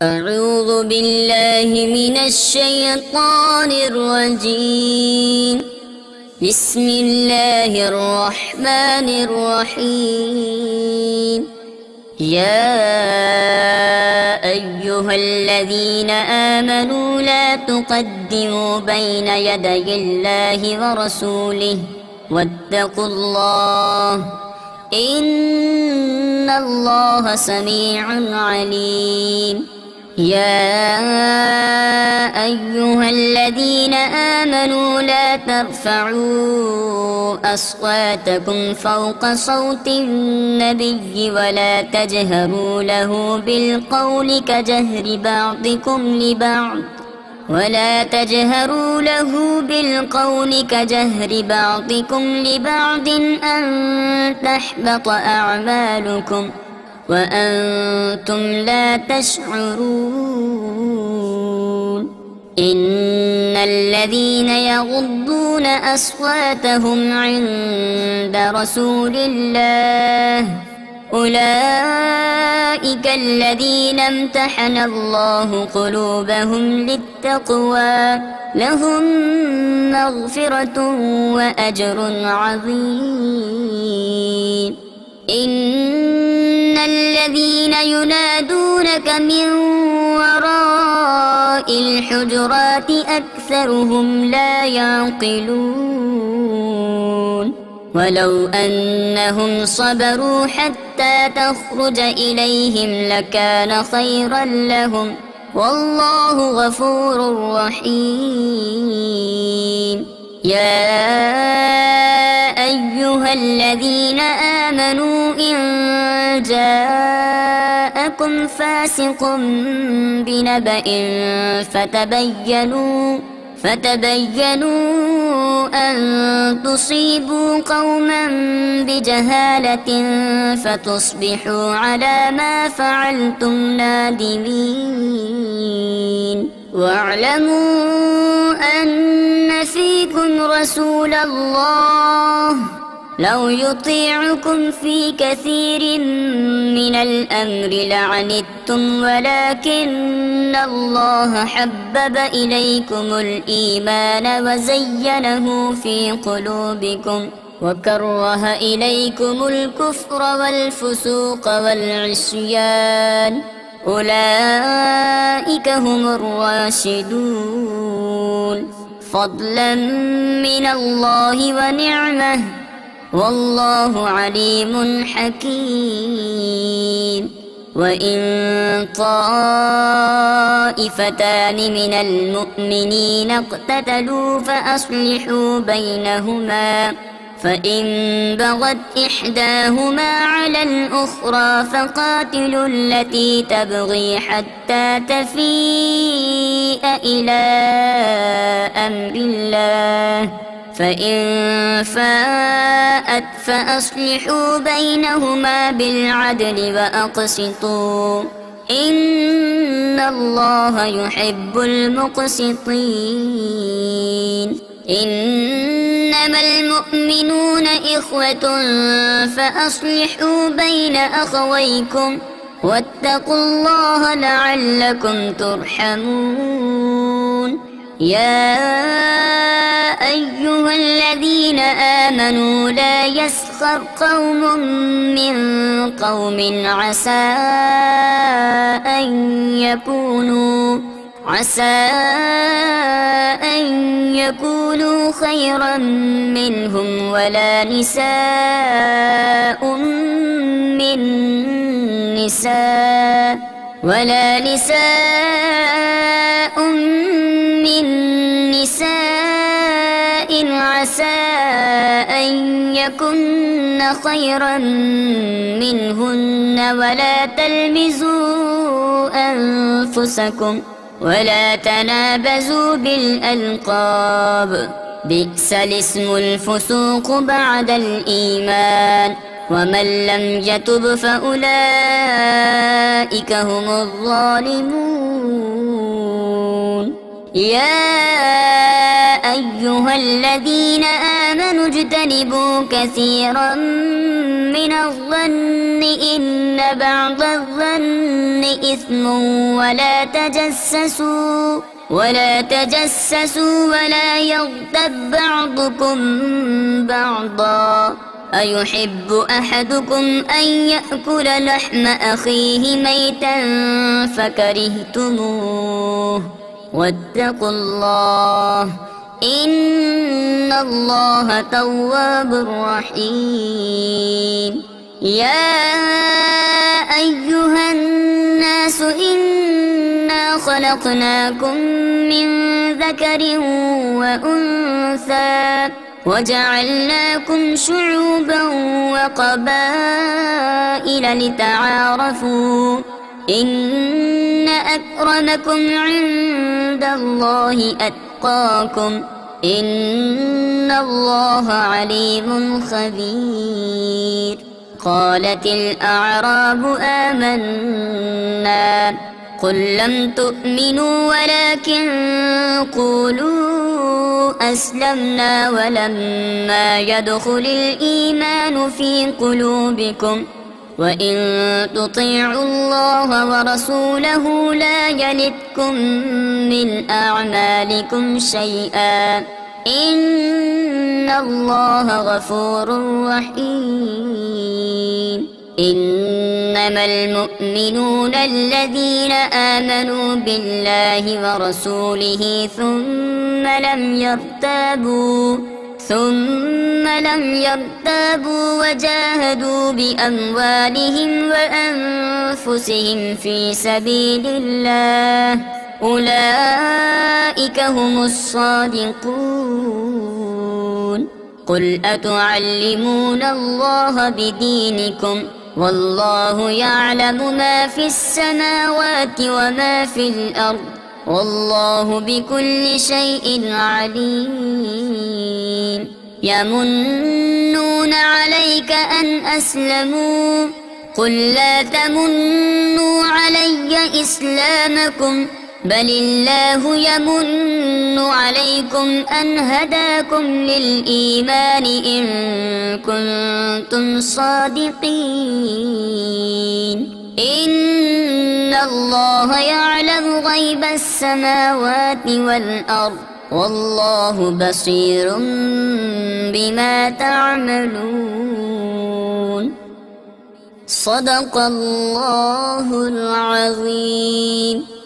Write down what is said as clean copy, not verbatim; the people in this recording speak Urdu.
أعوذ بالله من الشيطان الرجيم. بسم الله الرحمن الرحيم. يا أيها الذين آمنوا لا تقدموا بين يدي الله ورسوله واتقوا الله إن الله سميع عليم. يا أيها الذين آمنوا لا ترفعوا أصواتكم فوق صوت النبي ولا تجهروا له بالقول كجهر بعضكم لبعض أن تحبط أعمالكم وأنتم لا تشعرون. إن الذين يغضون أصواتهم عند رسول الله أولئك الذين امتحن الله قلوبهم للتقوى لهم مغفرة وأجر عظيم. إن الذين ينادونك من وراء الحجرات أكثرهم لا يعقلون. ولو أنهم صبروا حتى تخرج إليهم لكان خيرا لهم والله غفور رحيم. يا أيها الذين آمنوا إن جاءكم فاسق بنبأ فتبينوا أن تصيبوا قوما بجهالة فتصبحوا على ما فعلتم نادمين. واعلموا أن فيكم رسول الله لو يطيعكم في كثير من الأمر لعنتم ولكن الله حبب إليكم الإيمان وزينه في قلوبكم وكره إليكم الكفر والفسوق والعصيان أولئك هم الراشدون فضلا من الله ونعمه والله عليم حكيم. وإن طائفتان من المؤمنين اقتتلوا فأصلحوا بينهما فإن بغت إحداهما على الأخرى فقاتلوا التي تبغي حتى تفيء إلى أمر الله فإن فاءت فأصلحوا بينهما بالعدل وأقسطوا إن الله يحب المقسطين. إنما المؤمنون إخوة فأصلحوا بين أخويكم واتقوا الله لعلكم ترحمون. يا أيها الذين آمنوا لا يسخر قوم من قوم عسى أن يكونوا خيرا منهم ولا نساء من نساء عسى أن يكن خيرا منهن ولا تلمزوا أنفسكم ولا تنابزوا بالألقاب بئس الاسم الفسوق بعد الإيمان ومن لم يتب فأولئك هم الظالمون. يا أيها الذين آمنوا اجتنبوا كثيرا من الظن إن بعض الظن إثم ولا تجسسوا ولا يغتب بعضكم بعضا أيحب أحدكم أن يأكل لحم أخيه ميتا فكرهتموه واتقوا الله إن الله تواب رحيم يا أيها الناس إنا خلقناكم من ذكر وأنثى وجعلناكم شعوبا وقبائل لتعارفوا إن أكرمكم عند الله أتقاكم إن الله عليم خبير قالت الأعراب آمنا قل لم تؤمنوا ولكن قولوا أسلمنا ولما يدخل الإيمان في قلوبكم وإن تطيعوا الله ورسوله لا يلتكم من أعمالكم شيئا إن الله غفور رحيم إنما المؤمنون الذين آمنوا بالله ورسوله ثم لم يرتابوا وجاهدوا بأموالهم وأنفسهم في سبيل الله أولئك هم الصادقون قل أتعلمون الله بدينكم والله يعلم ما في السماوات وما في الأرض والله بكل شيء عليم يمنون عليك أن أسلموا قل لا تمنوا علي إسلامكم بل الله يمن عليكم أن هداكم للإيمان إن كنتم صادقين إن الله يعلم غيب السماوات والأرض والله بصير بما تعملون صدق الله العظيم.